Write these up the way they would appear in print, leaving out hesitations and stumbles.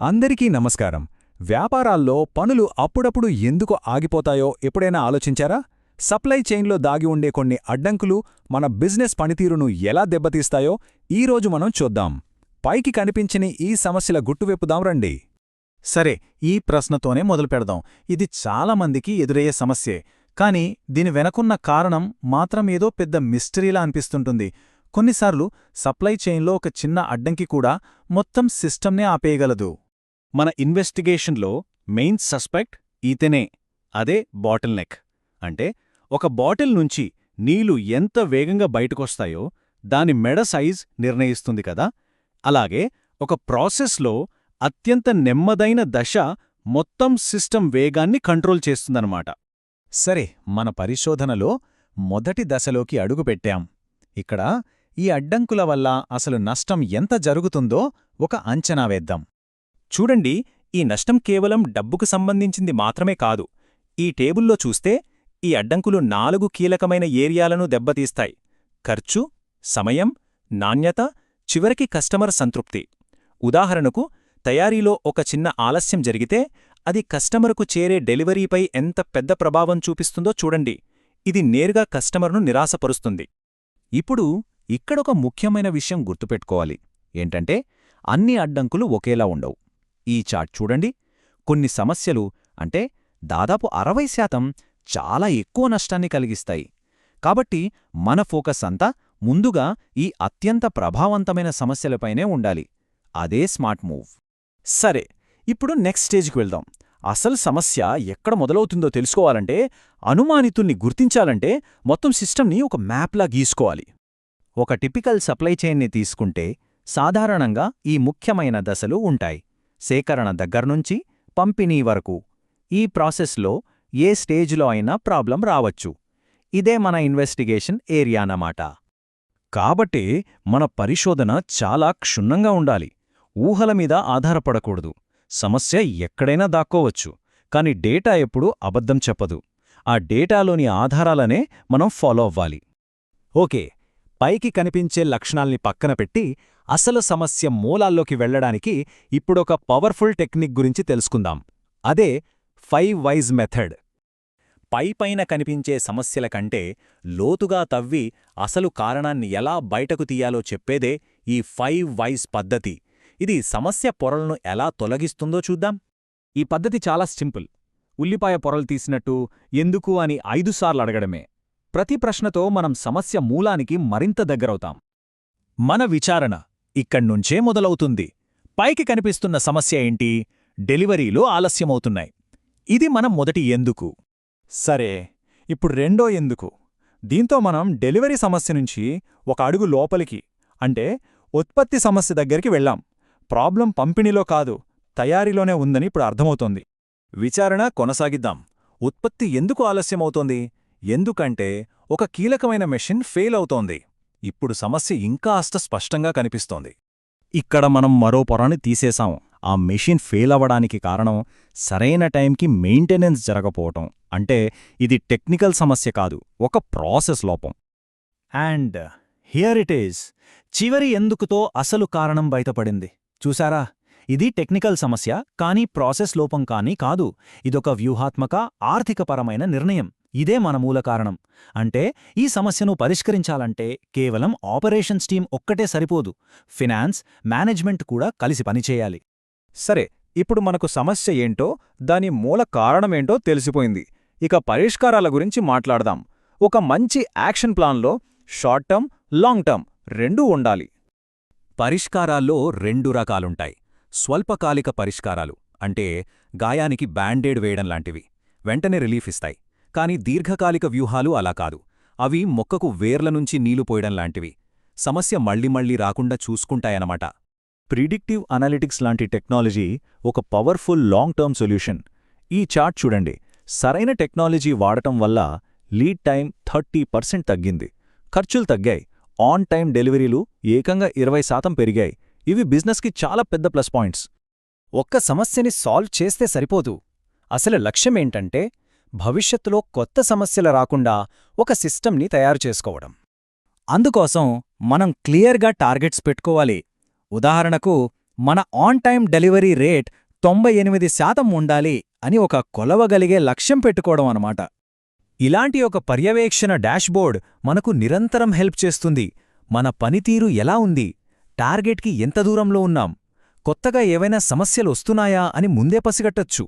అందరికీ నమస్కారం. వ్యాపారాల్లో పనులు అప్పుడప్పుడు ఎందుకు ఆగిపోతాయో ఎప్పుడైనా ఆలోచించారా? సప్లై చైన్లో దాగి ఉండే కొన్ని అడ్డంకులు మన బిజినెస్ పనితీరును ఎలా దెబ్బతీస్తాయో ఈరోజు మనం చూద్దాం. పైకి కనిపించని ఈ సమస్యల గుట్టువెప్పుదాం రండి. సరే, ఈ ప్రశ్నతోనే మొదలుపెడదాం. ఇది చాలామందికి ఎదురయ్యే సమస్యే, కానీ దీని వెనకున్న కారణం మాత్రం ఏదో పెద్ద మిస్టరీలా అనిపిస్తుంటుంది. కొన్నిసార్లు సప్లై చైన్లో ఒక చిన్న అడ్డంకి కూడా మొత్తం సిస్టమ్నే ఆపేయగలదు. మన ఇన్వెస్టిగేషన్లో మెయిన్ సస్పెక్ట్ ఈతనే, అదే బాటిల్ నెక్. అంటే ఒక బాటిల్ నుంచి నీళ్లు ఎంత వేగంగా బయటకొస్తాయో దాని మెడ సైజ్ నిర్ణయిస్తుంది కదా. అలాగే ఒక ప్రాసెస్లో అత్యంత నెమ్మదైన దశ మొత్తం సిస్టమ్ వేగాన్ని కంట్రోల్ చేస్తుందన్నమాట. సరే, మన పరిశోధనలో మొదటి దశలోకి అడుగుపెట్టాం. ఇక్కడ ఈ అడ్డంకుల వల్ల అసలు నష్టం ఎంత జరుగుతుందో ఒక అంచనా వేద్దాం. చూడండి, ఈ నష్టం కేవలం డబ్బుకు సంబంధించింది మాత్రమే కాదు. ఈ టేబుల్లో చూస్తే ఈ అడ్డంకులు 4 కీలకమైన ఏరియాలను దెబ్బతీస్తాయి: ఖర్చు, సమయం, నాణ్యత, చివరికి కస్టమర్ సంతృప్తి. ఉదాహరణకు, తయారీలో ఒక చిన్న ఆలస్యం జరిగితే అది కస్టమర్కు చేరే డెలివరీపై ఎంత పెద్ద ప్రభావం చూపిస్తుందో చూడండి. ఇది నేరుగా కస్టమర్ను నిరాశపరుస్తుంది. ఇప్పుడు ఇక్కడొక ముఖ్యమైన విషయం గుర్తుపెట్టుకోవాలి. ఏంటంటే, అన్ని అడ్డంకులు ఒకేలా ఉండవు. ఈ చార్ట్ చూడండి. కొన్ని సమస్యలు అంటే దాదాపు 60% చాలా ఎక్కువ నష్టాన్ని కలిగిస్తాయి. కాబట్టి మన ఫోకస్ అంతా ముందుగా ఈ అత్యంత ప్రభావవంతమైన సమస్యలపైనే ఉండాలి. అదే స్మార్ట్ మూవ్. సరే, ఇప్పుడు నెక్స్ట్ స్టేజ్కి వెళ్దాం. అసలు సమస్య ఎక్కడ మొదలవుతుందో తెలుసుకోవాలంటే, అనుమానితుల్ని గుర్తించాలంటే మొత్తం సిస్టమ్ని ఒక మ్యాప్లా గీసుకోవాలి. ఒక టిపికల్ సప్లై చైన్ని తీసుకుంటే సాధారణంగా ఈ ముఖ్యమైన దశలు ఉంటాయి. సేకరణ దగ్గర్నుంచి పంపిణీ వరకు. ఈ ప్రాసెస్లో ఏ స్టేజ్లో అయినా ప్రాబ్లం రావచ్చు. ఇదే మన ఇన్వెస్టిగేషన్ ఏరియానమాట. కాబట్టి మన పరిశోధన చాలా క్షుణ్ణంగా ఉండాలి. ఊహల మీద ఆధారపడకూడదు. సమస్య ఎక్కడైనా దాక్కోవచ్చు, కాని డేటా ఎప్పుడూ అబద్ధం చెప్పదు. ఆ డేటాలోని ఆధారాలనే మనం ఫాలో అవ్వాలి. ఓకే, పైకి కనిపించే లక్షణాల్ని పక్కన పెట్టి అసలు సమస్య మూలాల్లోకి వెళ్లడానికి ఇప్పుడొక పవర్ఫుల్ టెక్నిక్ గురించి తెలుసుకుందాం. అదే 5 వైజ్ మెథడ్. పైపైన కనిపించే సమస్యల కంటే లోతుగా తవ్వి అసలు కారణాన్ని ఎలా బయటకు తీయాలో చెప్పేదే ఈ 5 వైజ్ పద్ధతి. ఇది సమస్య పొరలను ఎలా తొలగిస్తుందో చూద్దాం. ఈ పద్ధతి చాలా సింపుల్. ఉల్లిపాయ పొరలు తీసినట్టు ఎందుకు అని 5 సార్లు అడగడమే. ప్రతి ప్రశ్నతో మనం సమస్య మూలానికి మరింత దగ్గరవుతాం. మన విచారణ ఇక్కడ్నుంచే మొదలవుతుంది. పైకి కనిపిస్తున్న సమస్య ఏంటి? డెలివరీలు ఆలస్యమవుతున్నాయి. ఇది మనం మొదటి ఎందుకు. సరే, ఇప్పుడు రెండో ఎందుకు. దీంతో మనం డెలివరీ సమస్య నుంచి ఒక అడుగు లోపలికి, అంటే ఉత్పత్తి సమస్య దగ్గరికి వెళ్ళాం. ప్రాబ్లం పంపిణీలో కాదు, తయారీలోనే ఉందని ఇప్పుడు అర్థమవుతోంది. విచారణ కొనసాగిద్దాం. ఉత్పత్తి ఎందుకు ఆలస్యమవుతోంది? ఎందుకంటే ఒక కీలకమైన మెషిన్ ఫెయిల్ అవుతోంది. ఇప్పుడు సమస్య ఇంకాస్త స్పష్టంగా కనిపిస్తోంది. ఇక్కడ మనం మరో పొరని తీసేశాం. ఆ మెషిన్ ఫెయిల్ అవ్వడానికి కారణం సరైన టైంకి మెయింటెనెన్స్ జరగపోవటం. అంటే ఇది టెక్నికల్ సమస్య కాదు, ఒక ప్రాసెస్ లోపం. And here it is. చివరి ఎందుకుతో అసలు కారణం బయటపడింది. చూసారా? ఇది టెక్నికల్ సమస్య కానీ ప్రాసెస్ లోపం కానీ కాదు. ఇదొక వ్యూహాత్మక, ఆర్థికపరమైన నిర్ణయం. ఇదే మన మూల కారణం. అంటే ఈ సమస్యను పరిష్కరించాలంటే కేవలం ఆపరేషన్స్ టీం ఒక్కటే సరిపోదు. ఫినాన్స్, మేనేజ్మెంట్ కూడా కలిసి పనిచేయాలి. సరే, ఇప్పుడు మనకు సమస్య ఏంటో, దాని మూల కారణమేంటో తెలిసిపోయింది. ఇక పరిష్కారాల గురించి మాట్లాడదాం. ఒక మంచి యాక్షన్ ప్లాన్లో షార్ట్ టర్మ్, లాంగ్ టర్మ్ రెండూ ఉండాలి. పరిష్కారాల్లో 2 రకాలుంటాయి. స్వల్పకాలిక పరిష్కారాలు అంటే గాయానికి బ్యాండేడ్ వేయడం లాంటివి, వెంటనే రిలీఫ్ ఇస్తాయి. కాని దీర్ఘకాలిక వ్యూహాలు అలా కాదు. అవి మొక్కకు వేర్ల నుంచి నీళ్లు పోయడం లాంటివి, సమస్య మళ్ళీ రాకుండా చూసుకుంటాయనమాట. ప్రిడిక్టివ్ అనలిటిక్స్ లాంటి టెక్నాలజీ ఒక పవర్ఫుల్ లాంగ్ టర్మ్ సొల్యూషన్. ఈ చార్ట్ చూడండి. సరైన టెక్నాలజీ వాడటం వల్ల లీడ్ టైం 30% తగ్గింది, ఖర్చులు తగ్గాయి, ఆన్ టైం డెలివరీలు ఏకంగా 20% పెరిగాయి. ఇవి బిజినెస్కి చాలా పెద్ద ప్లస్ పాయింట్స్. ఒక్క సమస్యని సాల్వ్ చేస్తే సరిపోదు. అసలు లక్ష్యమేంటంటే భవిష్యత్తులో కొత్త సమస్యలు రాకుండా ఒక సిస్టమ్ని తయారు చేసుకోవడం. అందుకోసం మనం క్లియర్గా టార్గెట్స్ పెట్టుకోవాలి. ఉదాహరణకు మన ఆన్ టైం డెలివరీ రేట్ 98% ఉండాలి అని ఒక కొలవగలిగే లక్ష్యం పెట్టుకోవడం అన్నమాట. ఇలాంటి ఒక పర్యవేక్షణ డాష్బోర్డ్ మనకు నిరంతరం హెల్ప్ చేస్తుంది. మన పనితీరు ఎలా ఉంది, టార్గెట్కి ఎంత దూరంలో ఉన్నాం, కొత్తగా ఏవైనా సమస్యలు వస్తున్నాయా అని ముందే పసిగట్టొచ్చు.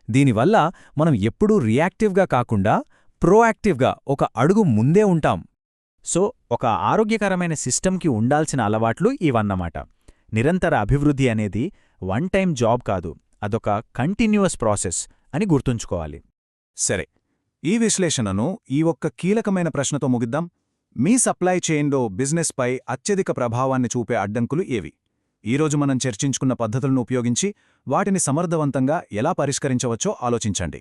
దీనివల్ల మనం ఎప్పుడూ రియాక్టివ్గా కాకుండా ప్రోయాక్టివ్గా ఒక అడుగు ముందే ఉంటాం. సో ఒక ఆరోగ్యకరమైన సిస్టమ్కి ఉండాల్సిన అలవాట్లు ఇవన్నమాట. నిరంతర అభివృద్ధి అనేది వన్ టైం జాబ్ కాదు, అదొక కంటిన్యూయస్ ప్రాసెస్ అని గుర్తుంచుకోవాలి. సరే, ఈ విశ్లేషణను ఈ ఒక్క కీలకమైన ప్రశ్నతో ముగిద్దాం. మీ సప్లై చైన్లో బిజినెస్పై అత్యధిక ప్రభావాన్ని చూపే అడ్డంకులు ఏవి? ఈరోజు మనం చర్చించుకున్న పద్ధతులను ఉపయోగించి వాటిని సమర్థవంతంగా ఎలా పరిష్కరించవచ్చో ఆలోచించండి.